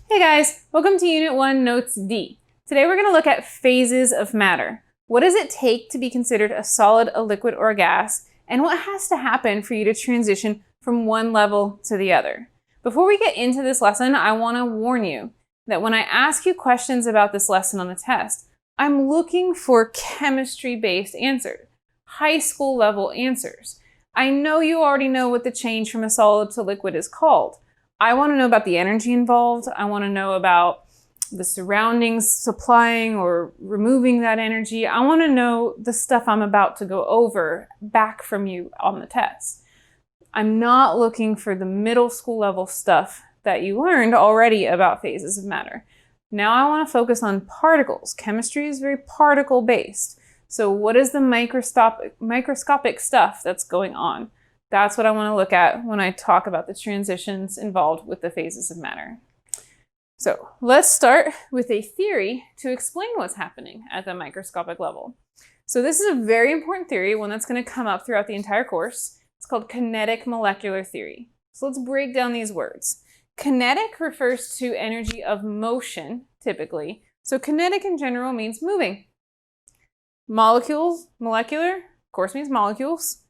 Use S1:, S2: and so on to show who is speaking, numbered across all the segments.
S1: Hey guys, welcome to Unit 1 Notes D. Today we're going to look at phases of matter. What does it take to be considered a solid, a liquid, or a gas? And what has to happen for you to transition from one level to the other? Before we get into this lesson, I want to warn you that when I ask you questions about this lesson on the test, I'm looking for chemistry-based answers, high school level answers. I know you already know what the change from a solid to liquid is called. I want to know about the energy involved. I want to know about the surroundings supplying or removing that energy. I want to know the stuff I'm about to go over back from you on the test. I'm not looking for the middle school level stuff that you learned already about phases of matter. Now I want to focus on particles. Chemistry is very particle based. So what is the microscopic stuff that's going on? That's what I want to look at when I talk about the transitions involved with the phases of matter. So let's start with a theory to explain what's happening at the microscopic level. So this is a very important theory, one that's going to come up throughout the entire course. It's called kinetic molecular theory. So let's break down these words. Kinetic refers to energy of motion, typically. So kinetic in general means moving. Molecules, molecular, of course means molecules.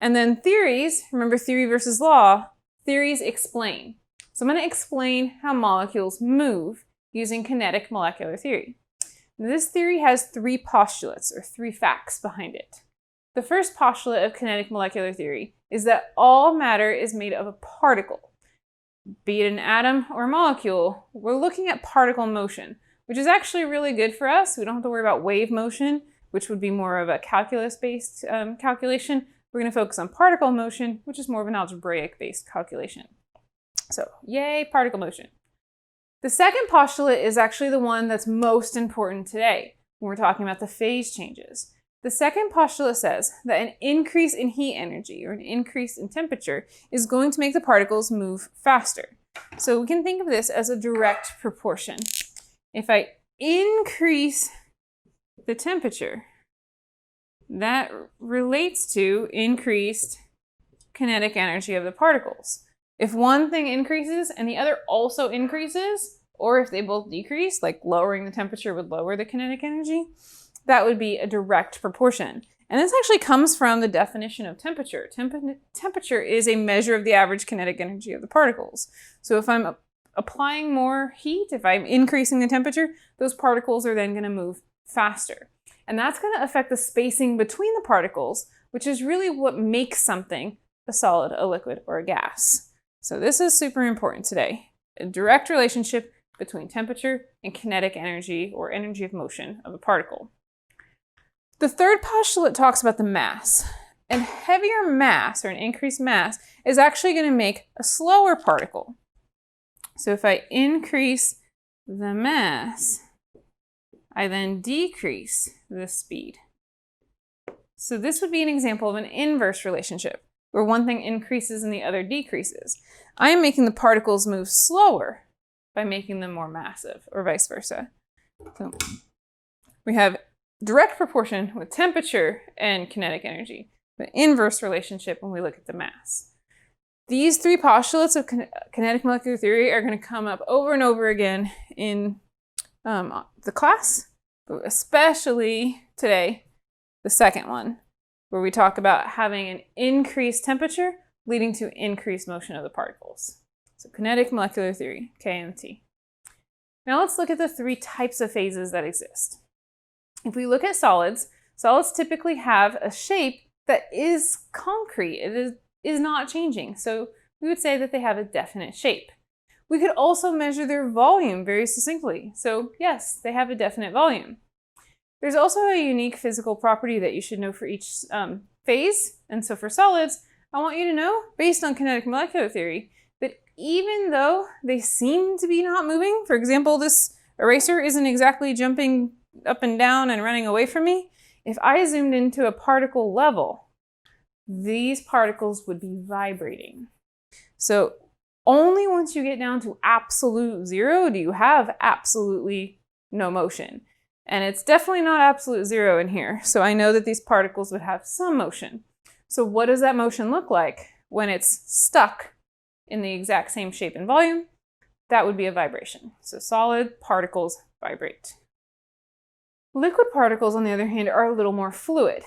S1: And then theories, remember theory versus law, theories explain. So I'm going to explain how molecules move using kinetic molecular theory. This theory has three postulates, or three facts behind it. The first postulate of kinetic molecular theory is that all matter is made of a particle. Be it an atom or a molecule, we're looking at particle motion, which is actually really good for us. We don't have to worry about wave motion, which would be more of a calculus-based calculation. We're going to focus on particle motion, which is more of an algebraic-based calculation. So, yay, particle motion. The second postulate is actually the one that's most important today when we're talking about the phase changes. The second postulate says that an increase in heat energy or an increase in temperature is going to make the particles move faster. So we can think of this as a direct proportion. If I increase the temperature, that relates to increased kinetic energy of the particles. If one thing increases and the other also increases, or if they both decrease, like lowering the temperature would lower the kinetic energy, that would be a direct proportion. And this actually comes from the definition of temperature. Temperature is a measure of the average kinetic energy of the particles. So if I'm applying more heat, if I'm increasing the temperature, those particles are then going to move faster. And that's going to affect the spacing between the particles, which is really what makes something a solid, a liquid, or a gas. So this is super important today. A direct relationship between temperature and kinetic energy, or energy of motion, of a particle. The third postulate talks about the mass. And heavier mass, or an increased mass, is actually going to make a slower particle. So if I increase the mass, I then decrease the speed. So this would be an example of an inverse relationship, where one thing increases and the other decreases. I am making the particles move slower by making them more massive, or vice versa. So we have direct proportion with temperature and kinetic energy, the inverse relationship when we look at the mass. These three postulates of kinetic molecular theory are going to come up over and over again in the class, but especially today, the second one, where we talk about having an increased temperature leading to increased motion of the particles. So kinetic molecular theory, KMT. Now let's look at the three types of phases that exist. If we look at solids, solids typically have a shape that is concrete. It is not changing. So we would say that they have a definite shape. We could also measure their volume very succinctly. So yes, they have a definite volume. There's also a unique physical property that you should know for each phase. And so for solids, I want you to know, based on kinetic molecular theory, that even though they seem to be not moving, for example, this eraser isn't exactly jumping up and down and running away from me, if I zoomed into a particle level, these particles would be vibrating. So only once you get down to absolute zero do you have absolutely no motion. And it's definitely not absolute zero in here. So I know that these particles would have some motion. So what does that motion look like when it's stuck in the exact same shape and volume? that would be a vibration. So solid particles vibrate. Liquid particles, on the other hand, are a little more fluid.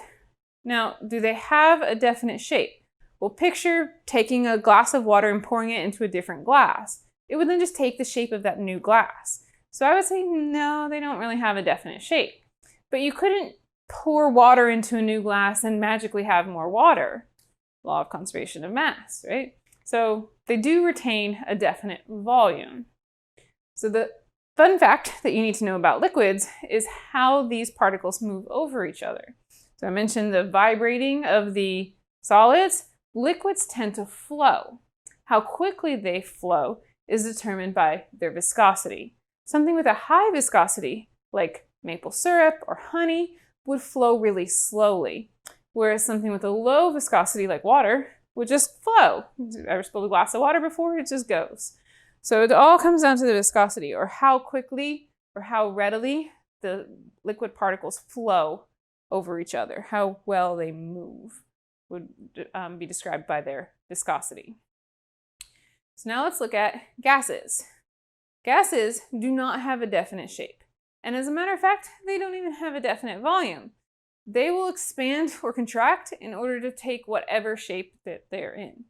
S1: Now, do they have a definite shape? Well, picture taking a glass of water and pouring it into a different glass. It would then just take the shape of that new glass. So I would say, no, they don't really have a definite shape. But you couldn't pour water into a new glass and magically have more water. Law of conservation of mass, right? So they do retain a definite volume. So the fun fact that you need to know about liquids is how these particles move over each other. So I mentioned the vibrating of the solids. Liquids tend to flow. How quickly they flow is determined by their viscosity. Something with a high viscosity, like maple syrup or honey, would flow really slowly, whereas something with a low viscosity, like water, would just flow. You ever spilled a glass of water before? It just goes. So it all comes down to the viscosity, or how quickly or how readily the liquid particles flow over each other. How well they move would be described by their viscosity. So now let's look at gases. Gases do not have a definite shape. And as a matter of fact, they don't even have a definite volume. They will expand or contract in order to take whatever shape that they're in.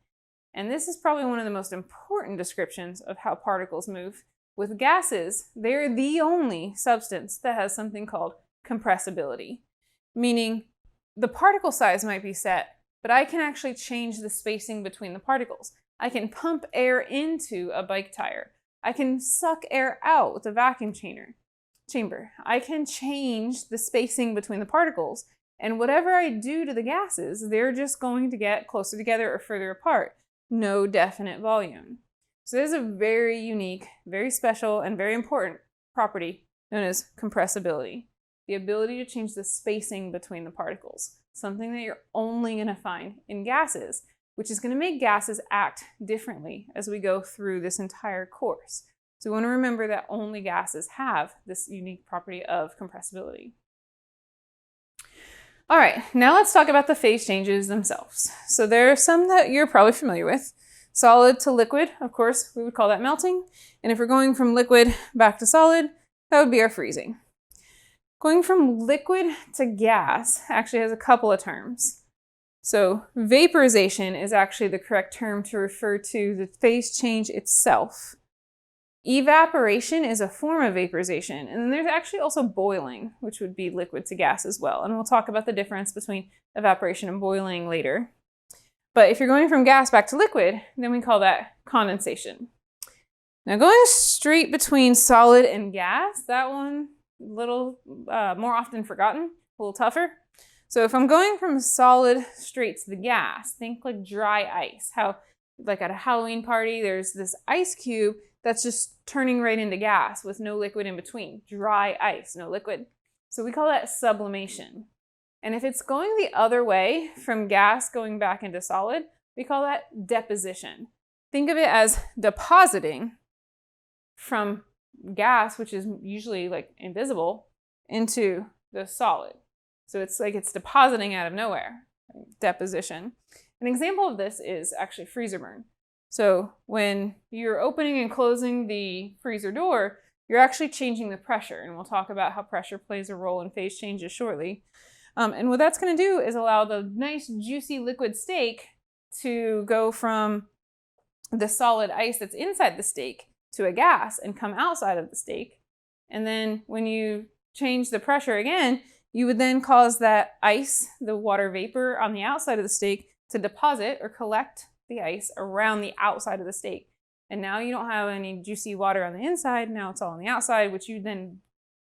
S1: And this is probably one of the most important descriptions of how particles move. With gases, they're the only substance that has something called compressibility, meaning the particle size might be set, but I can actually change the spacing between the particles. I can pump air into a bike tire. I can suck air out with a vacuum chamber. I can change the spacing between the particles, and whatever I do to the gases, they're just going to get closer together or further apart. No definite volume. So there's a very unique, very special, and very important property known as compressibility. The ability to change the spacing between the particles. Something that you're only going to find in gases, which is going to make gases act differently as we go through this entire course. So we want to remember that only gases have this unique property of compressibility. All right, now let's talk about the phase changes themselves. So there are some that you're probably familiar with. Solid to liquid, of course, we would call that melting. And if we're going from liquid back to solid, that would be our freezing. Going from liquid to gas actually has a couple of terms. So vaporization is actually the correct term to refer to the phase change itself. Evaporation is a form of vaporization, and then there's actually also boiling, which would be liquid to gas as well. And we'll talk about the difference between evaporation and boiling later. But if you're going from gas back to liquid, then we call that condensation. Now going straight between solid and gas, that one a little more often forgotten, a little tougher. So if I'm going from solid straight to the gas, think like dry ice. How like at a Halloween party, there's this ice cube that's just turning right into gas with no liquid in between. Dry ice, no liquid. So we call that sublimation. And if it's going the other way from gas going back into solid, we call that deposition. Think of it as depositing from gas, which is usually like invisible, into the solid. So it's like it's depositing out of nowhere, deposition. An example of this is actually freezer burn. So when you're opening and closing the freezer door, you're actually changing the pressure. And we'll talk about how pressure plays a role in phase changes shortly. And what that's going to do is allow the nice, juicy liquid steak to go from the solid ice that's inside the steak to a gas and come outside of the steak. And then when you change the pressure again, you would then cause that ice, the water vapor on the outside of the steak, to deposit or collect the ice around the outside of the steak. And now you don't have any juicy water on the inside. Now it's all on the outside, which you then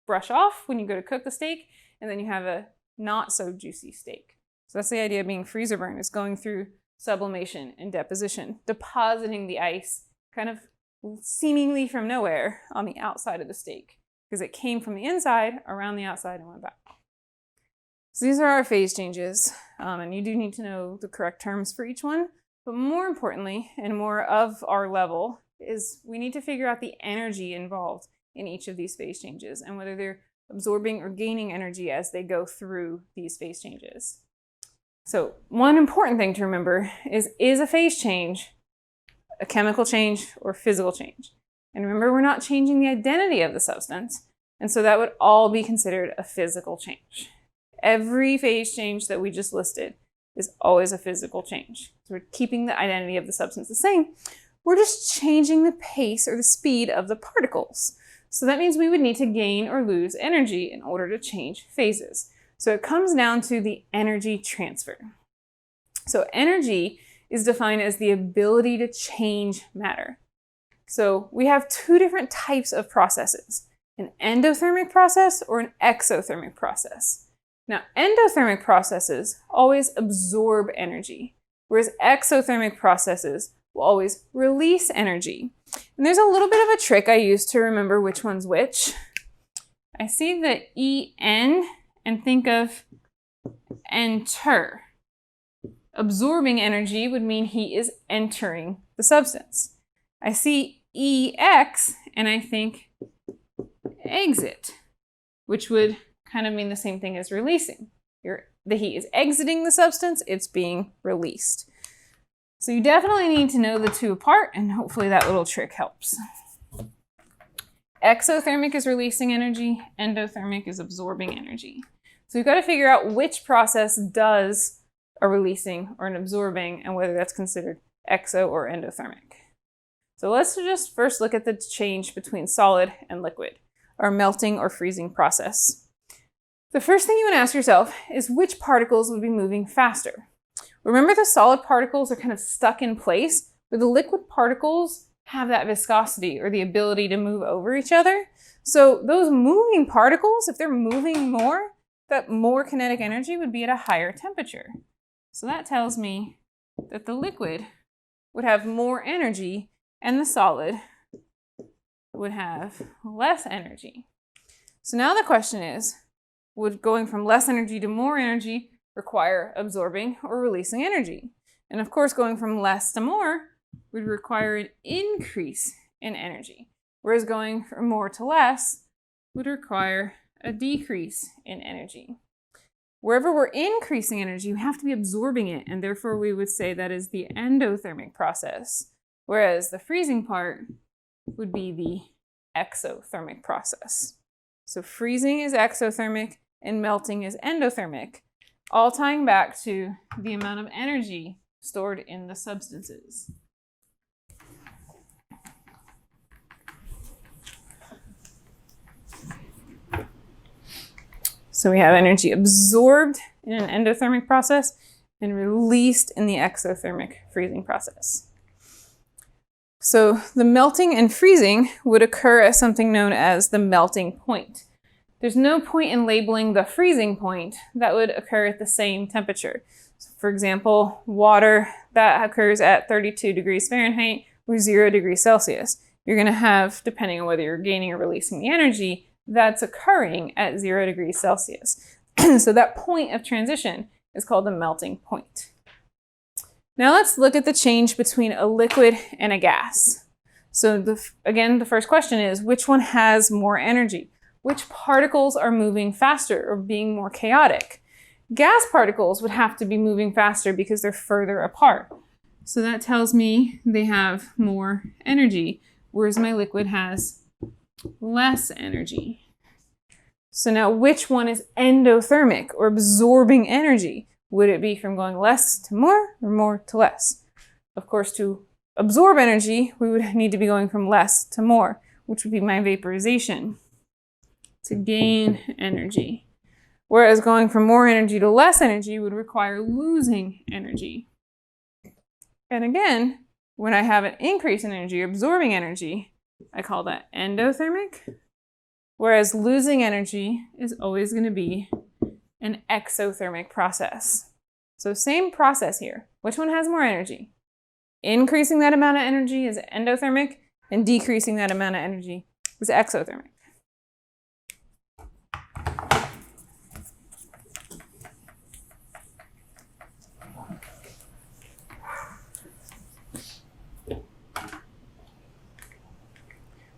S1: brush off when you go to cook the steak. And then you have a not so juicy steak. So that's the idea of being freezer burn, is going through sublimation and deposition, depositing the ice kind of seemingly from nowhere on the outside of the steak because it came from the inside around the outside and went back. So these are our phase changes, and you do need to know the correct terms for each one. But more importantly, and more of our level, is we need to figure out the energy involved in each of these phase changes and whether they're absorbing or gaining energy as they go through these phase changes. So one important thing to remember is a phase change a chemical change or physical change? And remember, we're not changing the identity of the substance. And so that would all be considered a physical change. Every phase change that we just listed is always a physical change. So we're keeping the identity of the substance the same. We're just changing the pace or the speed of the particles. So that means we would need to gain or lose energy in order to change phases. So it comes down to the energy transfer. So energy is defined as the ability to change matter. So we have two different types of processes, an endothermic process or an exothermic process. Now, endothermic processes always absorb energy, whereas exothermic processes will always release energy. And there's a little bit of a trick I use to remember which one's which. I see the EN and think of enter. Absorbing energy would mean he is entering the substance. I see EX and I think exit, which would kind of mean the same thing as releasing. The heat is exiting the substance, it's being released. So you definitely need to know the two apart, and hopefully that little trick helps. Exothermic is releasing energy, endothermic is absorbing energy. So you've got to figure out which process does a releasing or an absorbing, and whether that's considered exo or endothermic. So let's just first look at the change between solid and liquid, our melting or freezing process. The first thing you want to ask yourself is which particles would be moving faster. Remember, the solid particles are kind of stuck in place, but the liquid particles have that viscosity or the ability to move over each other. So those moving particles, if they're moving more, that more kinetic energy would be at a higher temperature. So that tells me that the liquid would have more energy and the solid would have less energy. So now the question is, would going from less energy to more energy require absorbing or releasing energy? And of course, going from less to more would require an increase in energy, whereas going from more to less would require a decrease in energy. Wherever we're increasing energy, we have to be absorbing it, and therefore we would say that is the endothermic process, whereas the freezing part would be the exothermic process. So freezing is exothermic and melting is endothermic, all tying back to the amount of energy stored in the substances. So we have energy absorbed in an endothermic process and released in the exothermic freezing process. So the melting and freezing would occur at something known as the melting point. There's no point in labeling the freezing point that would occur at the same temperature. So for example, water that occurs at 32 degrees Fahrenheit or 0 degrees Celsius. You're going to have, depending on whether you're gaining or releasing the energy, that's occurring at 0 degrees Celsius. So that point of transition is called the melting point. Now let's look at the change between a liquid and a gas. So again, the first question is, which one has more energy? Which particles are moving faster or being more chaotic? Gas particles would have to be moving faster because they're further apart. So that tells me they have more energy, whereas my liquid has less energy. So now which one is endothermic or absorbing energy? Would it be from going less to more or more to less? Of course, to absorb energy, we would need to be going from less to more, which would be my vaporization, to gain energy. Whereas going from more energy to less energy would require losing energy. And again, when I have an increase in energy, absorbing energy, I call that endothermic. Whereas losing energy is always going to be an exothermic process. So same process here. Which one has more energy? Increasing that amount of energy is endothermic, and decreasing that amount of energy is exothermic.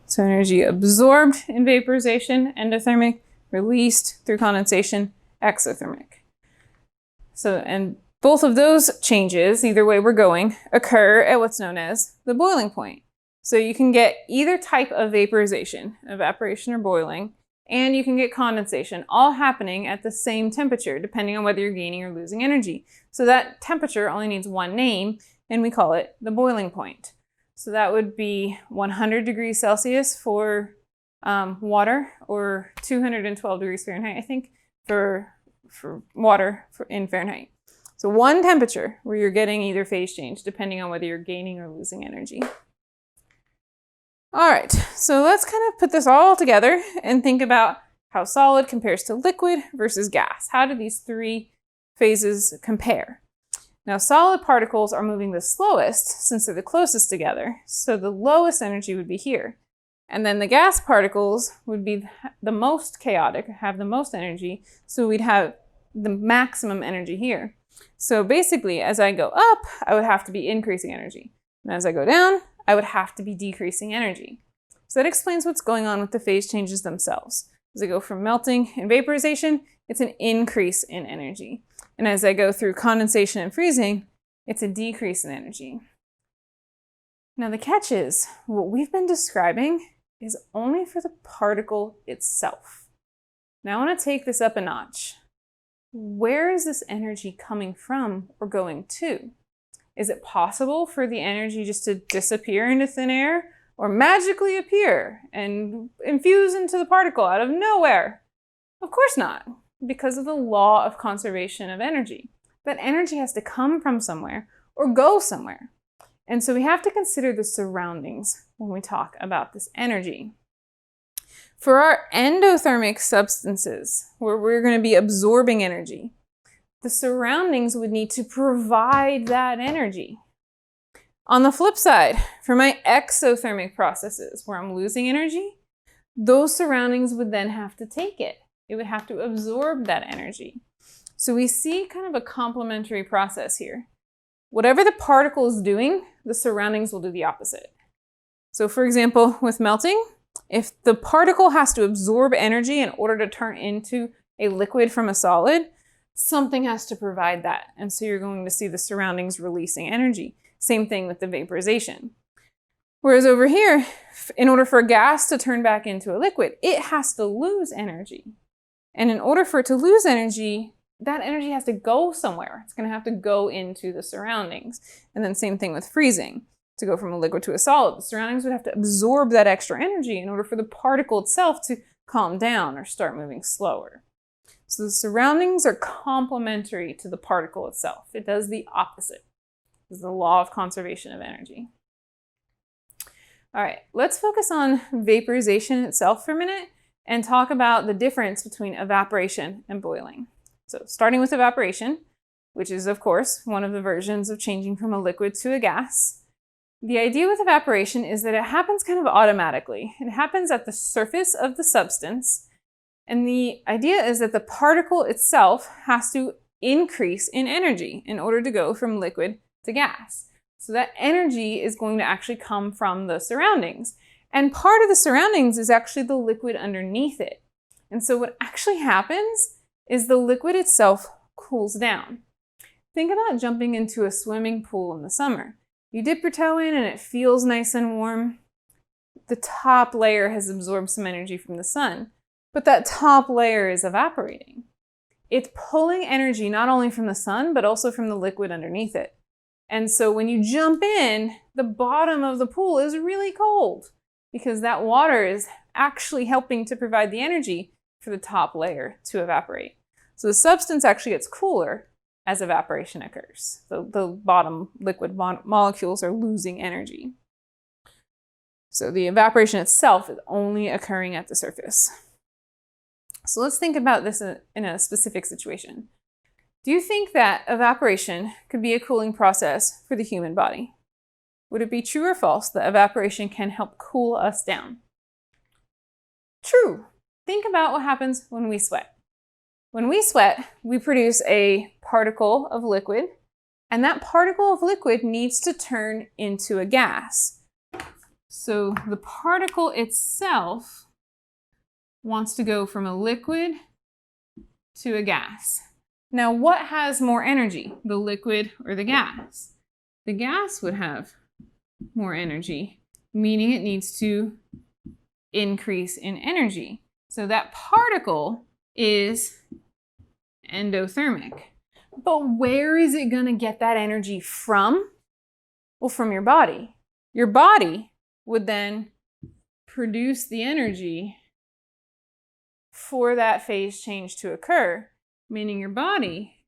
S1: So energy absorbed in vaporization, endothermic, released through condensation, exothermic. So, and both of those changes, either way we're going, occur at what's known as the boiling point. So you can get either type of vaporization, evaporation or boiling, and you can get condensation, all happening at the same temperature, depending on whether you're gaining or losing energy. So that temperature only needs one name, and we call it the boiling point. So that would be 100 degrees Celsius for water, or 212 degrees Fahrenheit, I think, for water in Fahrenheit. So one temperature where you're getting either phase change, depending on whether you're gaining or losing energy. All right, so let's kind of put this all together and think about how solid compares to liquid versus gas. How do these three phases compare? Now, solid particles are moving the slowest since they're the closest together, so the lowest energy would be here. And then the gas particles would be the most chaotic, have the most energy, so we'd have the maximum energy here. So basically, as I go up, I would have to be increasing energy. And as I go down, I would have to be decreasing energy. So that explains what's going on with the phase changes themselves. As I go from melting and vaporization, it's an increase in energy. And as I go through condensation and freezing, it's a decrease in energy. Now the catch is, what we've been describing is only for the particle itself. Now I want to take this up a notch. Where is this energy coming from or going to? Is it possible for the energy just to disappear into thin air or magically appear and infuse into the particle out of nowhere? Of course not, because of the law of conservation of energy. That energy has to come from somewhere or go somewhere. And so we have to consider the surroundings when we talk about this energy. For our endothermic substances, where we're going to be absorbing energy, the surroundings would need to provide that energy. On the flip side, for my exothermic processes, where I'm losing energy, those surroundings would then have to take it. It would have to absorb that energy. So we see kind of a complementary process here. Whatever the particle is doing, the surroundings will do the opposite. So for example, with melting, if the particle has to absorb energy in order to turn into a liquid from a solid, something has to provide that. And so you're going to see the surroundings releasing energy. Same thing with the vaporization. Whereas over here, in order for a gas to turn back into a liquid, it has to lose energy. And in order for it to lose energy, that energy has to go somewhere. It's going to have to go into the surroundings. And then same thing with freezing. To go from a liquid to a solid, the surroundings would have to absorb that extra energy in order for the particle itself to calm down or start moving slower. So the surroundings are complementary to the particle itself. It does the opposite. This is the law of conservation of energy. All right, let's focus on vaporization itself for a minute and talk about the difference between evaporation and boiling. So starting with evaporation, which is of course one of the versions of changing from a liquid to a gas. The idea with evaporation is that it happens kind of automatically. It happens at the surface of the substance. And the idea is that the particle itself has to increase in energy in order to go from liquid to gas. So that energy is going to actually come from the surroundings. And part of the surroundings is actually the liquid underneath it. And so what actually happens is the liquid itself cools down. Think about jumping into a swimming pool in the summer. You dip your toe in and it feels nice and warm. The top layer has absorbed some energy from the sun, but that top layer is evaporating. It's pulling energy not only from the sun, but also from the liquid underneath it. And so when you jump in, the bottom of the pool is really cold because that water is actually helping to provide the energy for the top layer to evaporate. So the substance actually gets cooler as evaporation occurs. The bottom liquid molecules are losing energy. So the evaporation itself is only occurring at the surface. So let's think about this in a specific situation. Do you think that evaporation could be a cooling process for the human body? Would it be true or false that evaporation can help cool us down? True. Think about what happens when we sweat. When we sweat, we produce a particle of liquid, and that particle of liquid needs to turn into a gas. So the particle itself wants to go from a liquid to a gas. Now, what has more energy, the liquid or the gas? The gas would have more energy meaning it needs to increase in energy. So that particle is endothermic. But where is it going to get that energy from? Well, from your body. Your body would then produce the energy for that phase change to occur, meaning your body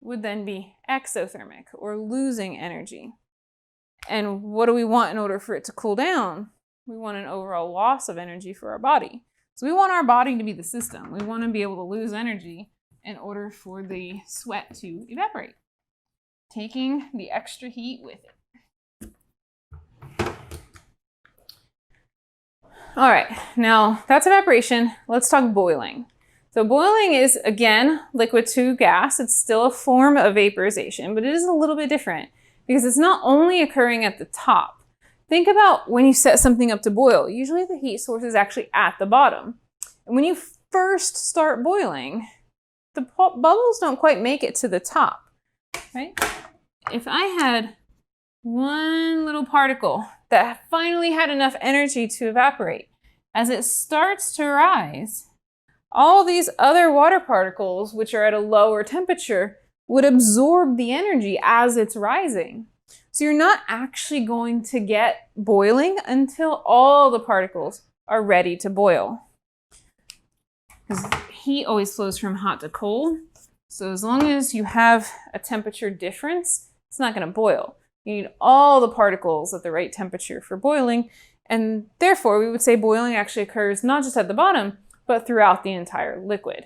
S1: would then be exothermic or losing energy. And what do we want in order for it to cool down? We want an overall loss of energy for our body. So we want our body to be the system. We want to be able to lose energy in order for the sweat to evaporate, taking the extra heat with it. All right, now that's evaporation. Let's talk boiling. So boiling is, again, liquid to gas. It's still a form of vaporization, but it is a little bit different because it's not only occurring at the top. Think about when you set something up to boil. Usually the heat source is actually at the bottom. And when you first start boiling, the bubbles don't quite make it to the top, right? If I had one little particle that finally had enough energy to evaporate, as it starts to rise, all these other water particles, which are at a lower temperature, would absorb the energy as it's rising. So you're not actually going to get boiling until all the particles are ready to boil. Because heat always flows from hot to cold. So as long as you have a temperature difference, it's not going to boil. You need all the particles at the right temperature for boiling. And therefore, we would say boiling actually occurs not just at the bottom, but throughout the entire liquid.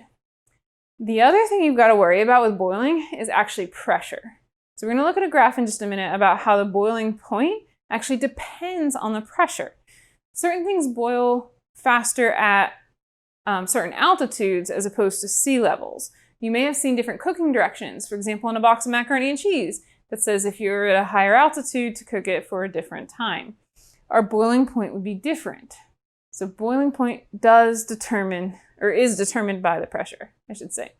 S1: The other thing you've got to worry about with boiling is actually pressure. So we're going to look at a graph in just a minute about how the boiling point actually depends on the pressure. Certain things boil faster at certain altitudes as opposed to sea levels. You may have seen different cooking directions, for example, in a box of macaroni and cheese that says if you're at a higher altitude to cook it for a different time. Our boiling point would be different. So boiling point does determine, or is determined by the pressure, I should say.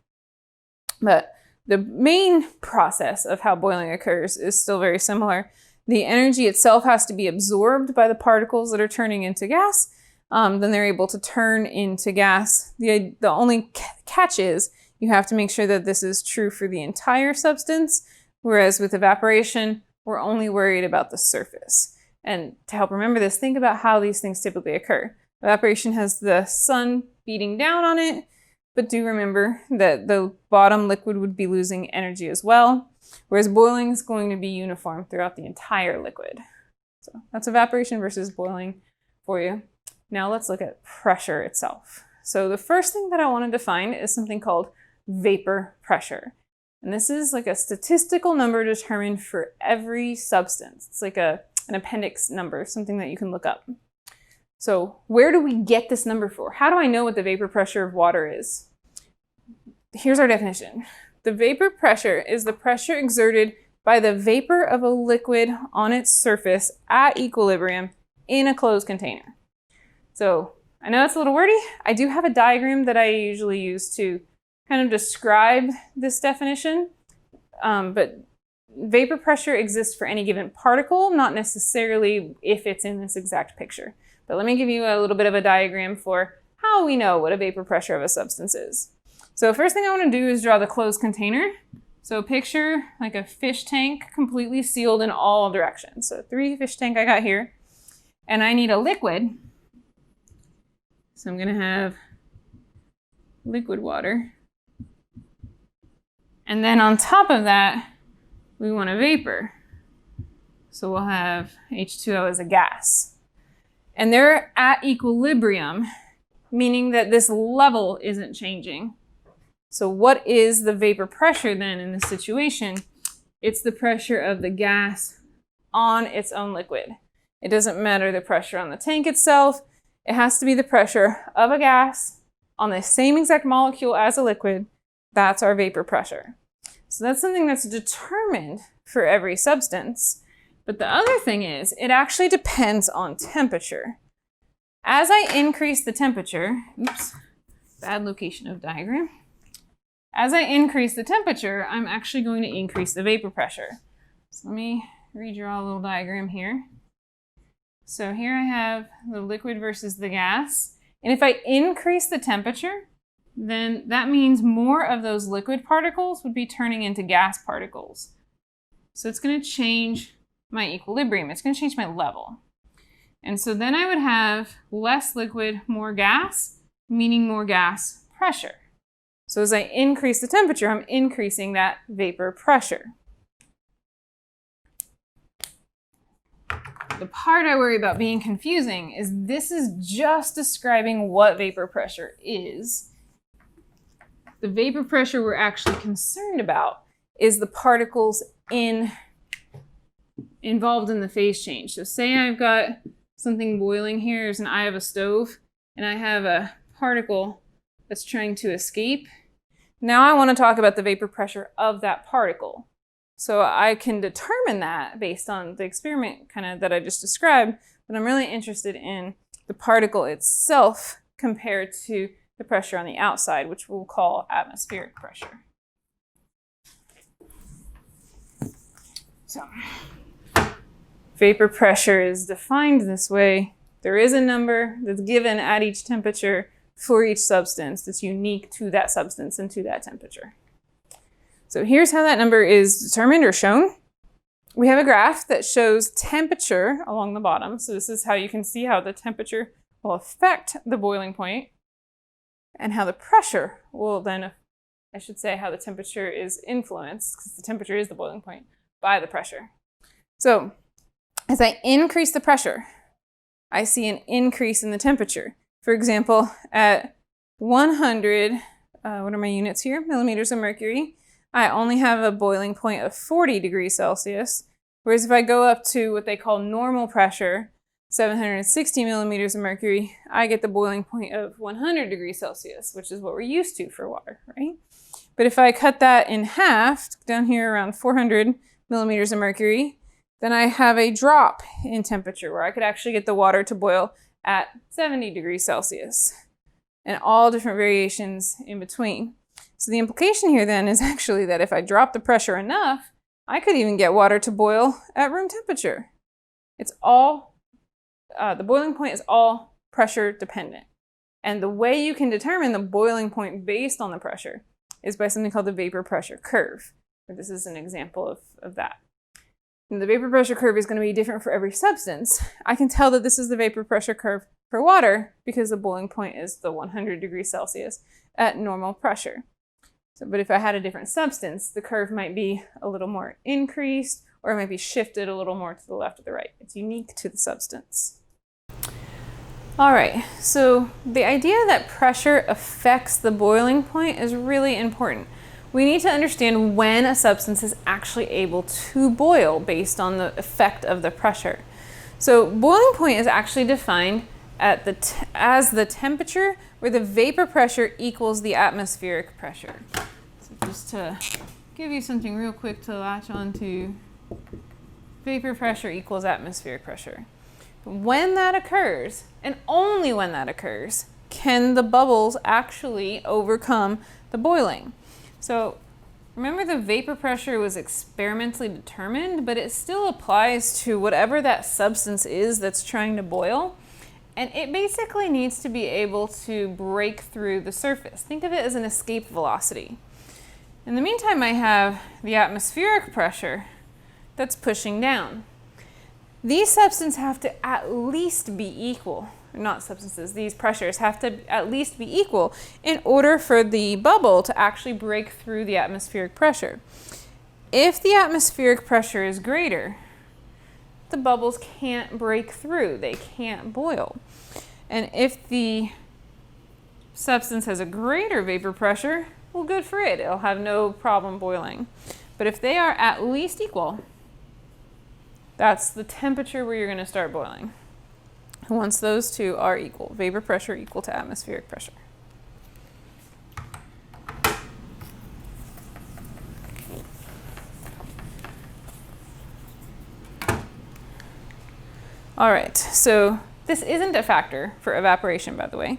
S1: But the main process of how boiling occurs is still very similar. The energy itself has to be absorbed by the particles that are turning into gas. Then they're able to turn into gas. The only catch is you have to make sure that this is true for the entire substance, whereas with evaporation, we're only worried about the surface. And to help remember this, think about how these things typically occur. Evaporation has the sun beating down on it, but do remember that the bottom liquid would be losing energy as well, whereas boiling is going to be uniform throughout the entire liquid. So that's evaporation versus boiling for you. Now let's look at pressure itself. So the first thing that I want to define is something called vapor pressure. And this is like a statistical number determined for every substance. It's like an appendix number, something that you can look up. So where do we get this number for? How do I know what the vapor pressure of water is? Here's our definition. The vapor pressure is the pressure exerted by the vapor of a liquid on its surface at equilibrium in a closed container. So I know it's a little wordy. I do have a diagram that I usually use to kind of describe this definition, but vapor pressure exists for any given particle, not necessarily if it's in this exact picture. But let me give you a little bit of a diagram for how we know what a vapor pressure of a substance is. So first thing I want to do is draw the closed container. So picture like a fish tank completely sealed in all directions. So 3 fish tank I got here. And I need a liquid. So I'm going to have liquid water. And then on top of that, we want a vapor. So we'll have H2O as a gas. And they're at equilibrium, meaning that this level isn't changing. So what is the vapor pressure then in this situation? It's the pressure of the gas on its own liquid. It doesn't matter the pressure on the tank itself. It has to be the pressure of a gas on the same exact molecule as a liquid. That's our vapor pressure. So that's something that's determined for every substance. But the other thing is, it actually depends on temperature. As I increase the temperature, oops, bad location of diagram. As I increase the temperature, I'm actually going to increase the vapor pressure. So let me redraw a little diagram here. So here I have the liquid versus the gas. And if I increase the temperature, then that means more of those liquid particles would be turning into gas particles. So it's going to change my equilibrium. It's going to change my level. And so then I would have less liquid, more gas, meaning more gas pressure. So as I increase the temperature, I'm increasing that vapor pressure. The part I worry about being confusing is this is just describing what vapor pressure is. The vapor pressure we're actually concerned about is the particles involved in the phase change. So say I've got something boiling here, there's an eye of a stove, and I have a particle that's trying to escape. Now I want to talk about the vapor pressure of that particle. So I can determine that based on the experiment that I just described, but I'm really interested in the particle itself compared to the pressure on the outside, which we'll call atmospheric pressure. So vapor pressure is defined this way. There is a number that's given at each temperature for each substance that's unique to that substance and to that temperature. So here's how that number is determined or shown. We have a graph that shows temperature along the bottom. So this is how you can see how the temperature will affect the boiling point and how the pressure will then, I should say, how the temperature is influenced, because the temperature is the boiling point, by the pressure. So as I increase the pressure, I see an increase in the temperature. For example, at 100, what are my units here? Millimeters of mercury, I only have a boiling point of 40 degrees Celsius. Whereas if I go up to what they call normal pressure, 760 millimeters of mercury, I get the boiling point of 100 degrees Celsius, which is what we're used to for water, right? But if I cut that in half, down here around 400 millimeters of mercury, then I have a drop in temperature where I could actually get the water to boil at 70 degrees Celsius and all different variations in between. So the implication here then is actually that if I drop the pressure enough, I could even get water to boil at room temperature. It's all, the boiling point is all pressure dependent. And the way you can determine the boiling point based on the pressure is by something called the vapor pressure curve. This is an example of that. And the vapor pressure curve is going to be different for every substance. I can tell that this is the vapor pressure curve for water because the boiling point is the 100 degrees Celsius at normal pressure. So, but if I had a different substance, the curve might be a little more increased, or it might be shifted a little more to the left or the right. It's unique to the substance. All right, so the idea that pressure affects the boiling point is really important. We need to understand when a substance is actually able to boil based on the effect of the pressure. So boiling point is actually defined as the temperature where the vapor pressure equals the atmospheric pressure. So just to give you something real quick to latch on to, vapor pressure equals atmospheric pressure. When that occurs, and only when that occurs, can the bubbles actually overcome the boiling. So remember, the vapor pressure was experimentally determined, but it still applies to whatever that substance is that's trying to boil. And it basically needs to be able to break through the surface. Think of it as an escape velocity. In the meantime, I have the atmospheric pressure that's pushing down. These substances have to at least be equal. Not substances, these pressures have to at least be equal in order for the bubble to actually break through the atmospheric pressure. If the atmospheric pressure is greater, the bubbles can't break through, they can't boil. And if the substance has a greater vapor pressure, well, good for it, it'll have no problem boiling. But if they are at least equal, that's the temperature where you're going to start boiling. Once those two are equal, vapor pressure equal to atmospheric pressure. All right, so this isn't a factor for evaporation, by the way,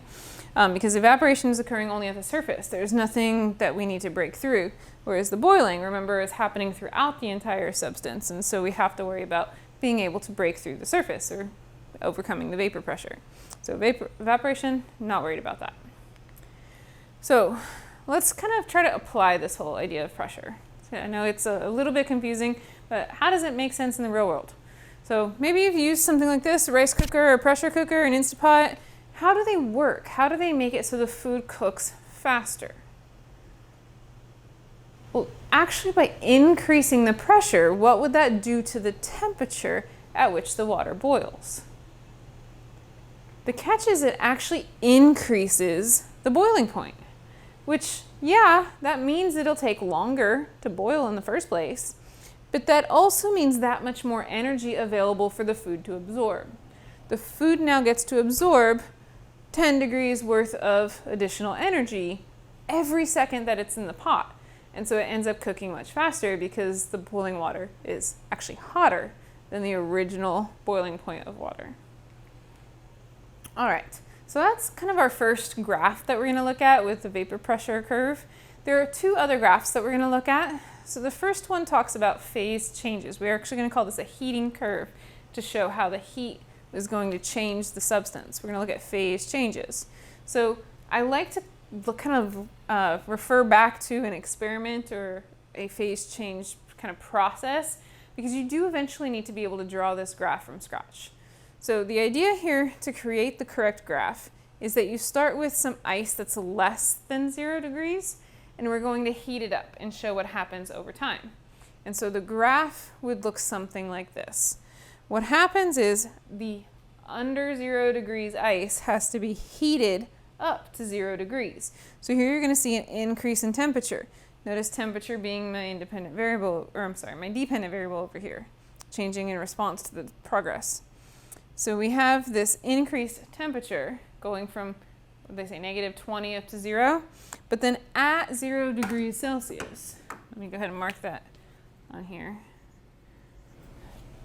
S1: because evaporation is occurring only at the surface. There's nothing that we need to break through, whereas the boiling, remember, is happening throughout the entire substance, and so we have to worry about being able to break through the surface, or overcoming the vapor pressure. So evaporation, not worried about that. So let's kind of try to apply this whole idea of pressure. So I know it's a little bit confusing, but how does it make sense in the real world? So maybe you've used something like this, a rice cooker, a pressure cooker, an Instant Pot. How do they work? How do they make it so the food cooks faster? Well, actually by increasing the pressure, what would that do to the temperature at which the water boils? The catch is it actually increases the boiling point, which, yeah, that means it'll take longer to boil in the first place, but that also means that much more energy available for the food to absorb. The food now gets to absorb 10 degrees worth of additional energy every second that it's in the pot. And so it ends up cooking much faster because the boiling water is actually hotter than the original boiling point of water. All right, so that's kind of our first graph that we're going to look at with the vapor pressure curve. There are two other graphs that we're going to look at. So the first one talks about phase changes. We're actually going to call this a heating curve to show how the heat is going to change the substance. We're going to look at phase changes. So I like to kind of refer back to an experiment or a phase change kind of process, because you do eventually need to be able to draw this graph from scratch. So the idea here to create the correct graph is that you start with some ice that's less than 0 degrees, and we're going to heat it up and show what happens over time. And so the graph would look something like this. What happens is the under 0 degrees ice has to be heated up to 0 degrees. So here you're going to see an increase in temperature. Notice temperature being my independent variable, or I'm sorry, my dependent variable over here, changing in response to the progress. So we have this increased temperature going from, what they say, -20 up to 0. But then at 0 degrees Celsius, let me go ahead and mark that on here.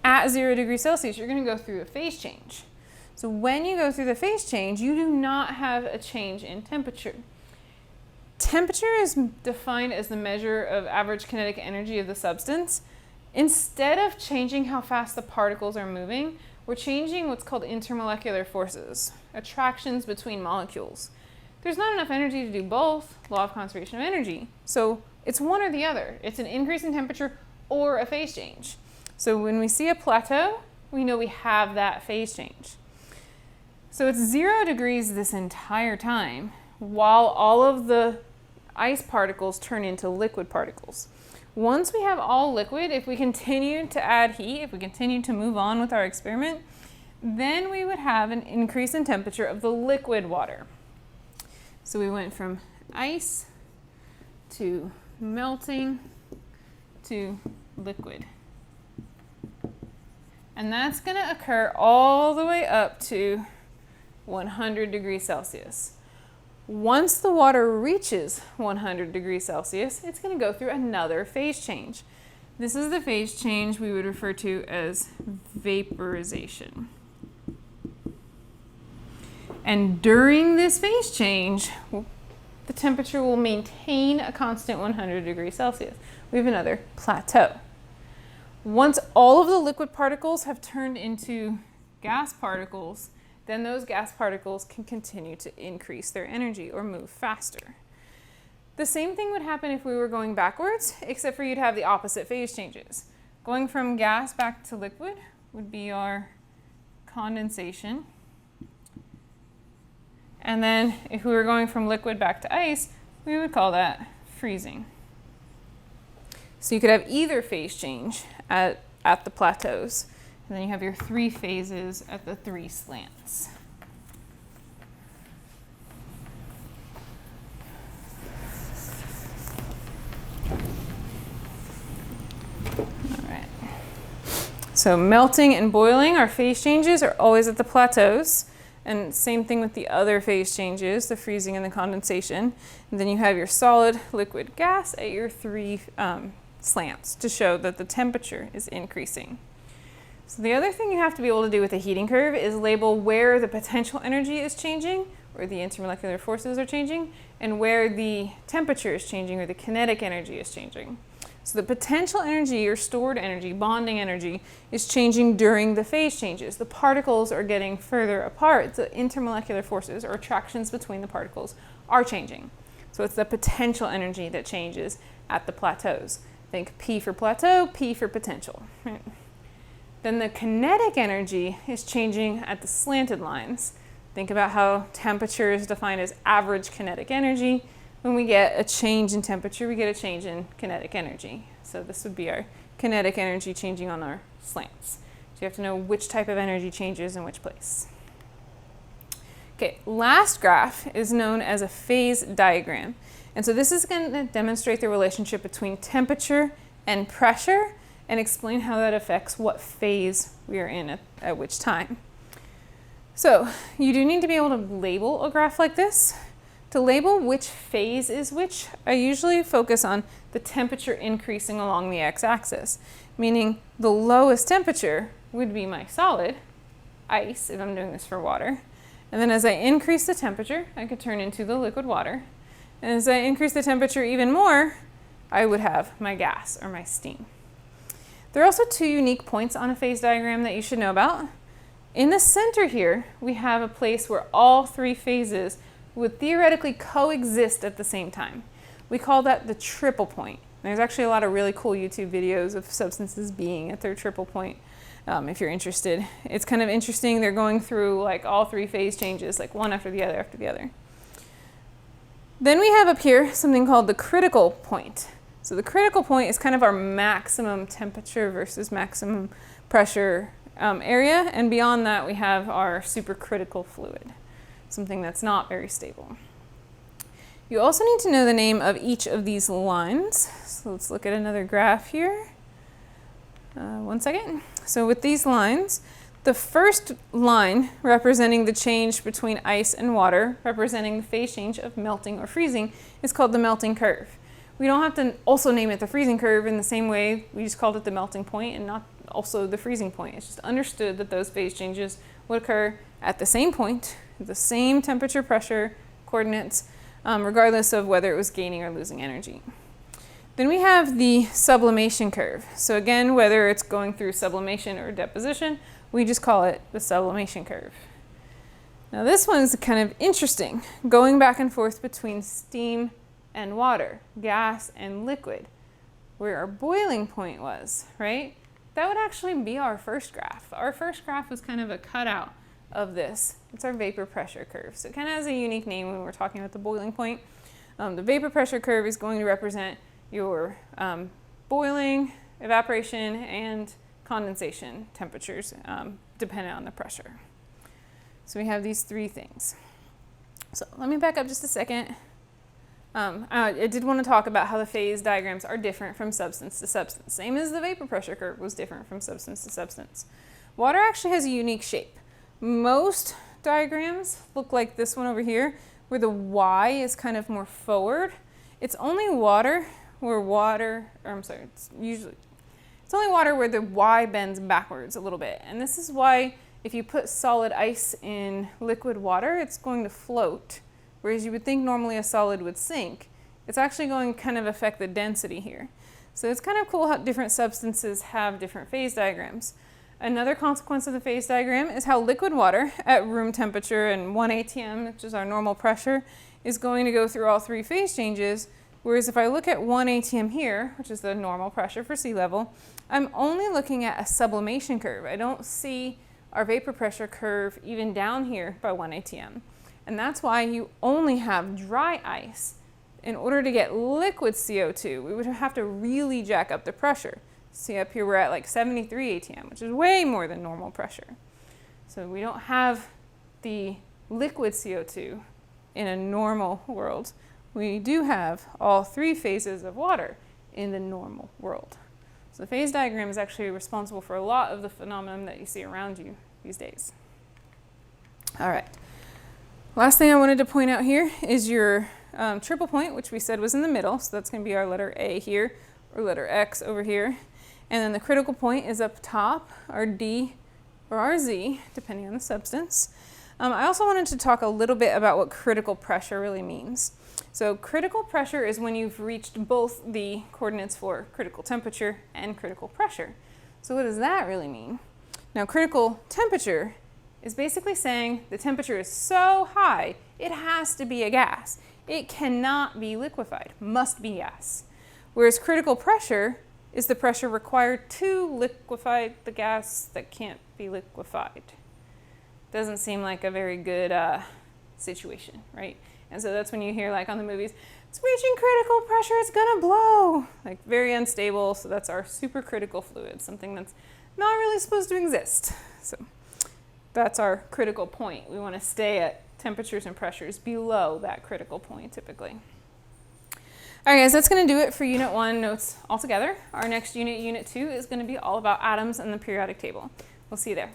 S1: At 0 degrees Celsius, you're going to go through a phase change. So when you go through the phase change, you do not have a change in temperature. Temperature is defined as the measure of average kinetic energy of the substance. Instead of changing how fast the particles are moving, we're changing what's called intermolecular forces, attractions between molecules. There's not enough energy to do both, law of conservation of energy. So it's one or the other. It's an increase in temperature or a phase change. So when we see a plateau, we know we have that phase change. So it's 0 degrees this entire time, while all of the ice particles turn into liquid particles. Once we have all liquid, if we continue to add heat, if we continue to move on with our experiment, then we would have an increase in temperature of the liquid water. So we went from ice to melting to liquid. And that's going to occur all the way up to 100 degrees Celsius. Once the water reaches 100 degrees Celsius, it's going to go through another phase change. This is the phase change we would refer to as vaporization. And during this phase change, the temperature will maintain a constant 100 degrees Celsius. We have another plateau. Once all of the liquid particles have turned into gas particles, then those gas particles can continue to increase their energy or move faster. The same thing would happen if we were going backwards, except for you'd have the opposite phase changes. Going from gas back to liquid would be our condensation. And then if we were going from liquid back to ice, we would call that freezing. So you could have either phase change at the plateaus. And then you have your 3 phases at the 3 slants. All right. So melting and boiling, our phase changes are always at the plateaus. And same thing with the other phase changes, the freezing and the condensation. And then you have your solid, liquid, gas at your 3 slants to show that the temperature is increasing. So the other thing you have to be able to do with a heating curve is label where the potential energy is changing, where the intermolecular forces are changing, and where the temperature is changing or the kinetic energy is changing. So the potential energy or stored energy, bonding energy, is changing during the phase changes. The particles are getting further apart. The intermolecular forces or attractions between the particles are changing. So it's the potential energy that changes at the plateaus. Think P for plateau, P for potential. Right? Then the kinetic energy is changing at the slanted lines. Think about how temperature is defined as average kinetic energy. When we get a change in temperature, we get a change in kinetic energy. So this would be our kinetic energy changing on our slants. So you have to know which type of energy changes in which place. Okay, last graph is known as a phase diagram. And so this is going to demonstrate the relationship between temperature and pressure and explain how that affects what phase we are in at which time. So you do need to be able to label a graph like this. To label which phase is which, I usually focus on the temperature increasing along the x-axis, meaning the lowest temperature would be my solid, ice, if I'm doing this for water. And then as I increase the temperature, I could turn into the liquid water. And as I increase the temperature even more, I would have my gas or my steam. There are also two unique points on a phase diagram that you should know about. In the center here, we have a place where all three phases would theoretically coexist at the same time. We call that the triple point. There's actually a lot of really cool YouTube videos of substances being at their triple point, if you're interested. It's kind of interesting. They're going through like all three phase changes, like one after the other after the other. Then we have up here something called the critical point. So the critical point is kind of our maximum temperature versus maximum pressure area, and beyond that we have our supercritical fluid, something that's not very stable. You also need to know the name of each of these lines. So let's look at another graph here. One second. So with these lines, the first line representing the change between ice and water, representing the phase change of melting or freezing, is called the melting curve. We don't have to also name it the freezing curve in the same way we just called it the melting point and not also the freezing point. It's just understood that those phase changes would occur at the same point, the same temperature, pressure, coordinates, regardless of whether it was gaining or losing energy. Then we have the sublimation curve. So again, whether it's going through sublimation or deposition, we just call it the sublimation curve. Now this one is kind of interesting, going back and forth between steam and water, gas and liquid, where our boiling point was, right? That would actually be our first graph. Our first graph was kind of a cutout of this. It's our vapor pressure curve. So it kind of has a unique name when we're talking about the boiling point. The vapor pressure curve is going to represent your boiling, evaporation, and condensation temperatures dependent on the pressure. So we have these three things. So let me back up just a second. I did want to talk about how the phase diagrams are different from substance to substance, same as the vapor pressure curve was different from substance to substance. Water actually has a unique shape. Most diagrams look like this one over here, where the Y is kind of more forward. It's only water where it's only water where the Y bends backwards a little bit. And this is why if you put solid ice in liquid water, it's going to float. Whereas you would think normally a solid would sink. It's actually going to kind of affect the density here. So it's kind of cool how different substances have different phase diagrams. Another consequence of the phase diagram is how liquid water at room temperature and 1 atm, which is our normal pressure, is going to go through all three phase changes. Whereas if I look at 1 atm here, which is the normal pressure for sea level, I'm only looking at a sublimation curve. I don't see our vapor pressure curve even down here by 1 atm. And that's why you only have dry ice. In order to get liquid CO2, we would have to really jack up the pressure. See up here we're at like 73 atm, which is way more than normal pressure. So we don't have the liquid CO2 in a normal world. We do have all three phases of water in the normal world. So the phase diagram is actually responsible for a lot of the phenomenon that you see around you these days. All right. Last thing I wanted to point out here is your triple point, which we said was in the middle. So that's going to be our letter A here, or letter X over here. And then the critical point is up top, our D or our Z, depending on the substance. I also wanted to talk a little bit about what critical pressure really means. So critical pressure is when you've reached both the coordinates for critical temperature and critical pressure. So what does that really mean? Now, critical temperature is basically saying the temperature is so high, it has to be a gas. It cannot be liquefied, must be gas. Whereas critical pressure is the pressure required to liquefy the gas that can't be liquefied. Doesn't seem like a very good situation, right? And so that's when you hear, like on the movies, it's reaching critical pressure, it's gonna blow. Like very unstable, so that's our supercritical fluid, something that's not really supposed to exist. So that's our critical point. We want to stay at temperatures and pressures below that critical point typically. All right, guys, that's going to do it for Unit 1 notes altogether. Our next unit, Unit 2, is going to be all about atoms and the periodic table. We'll see you there.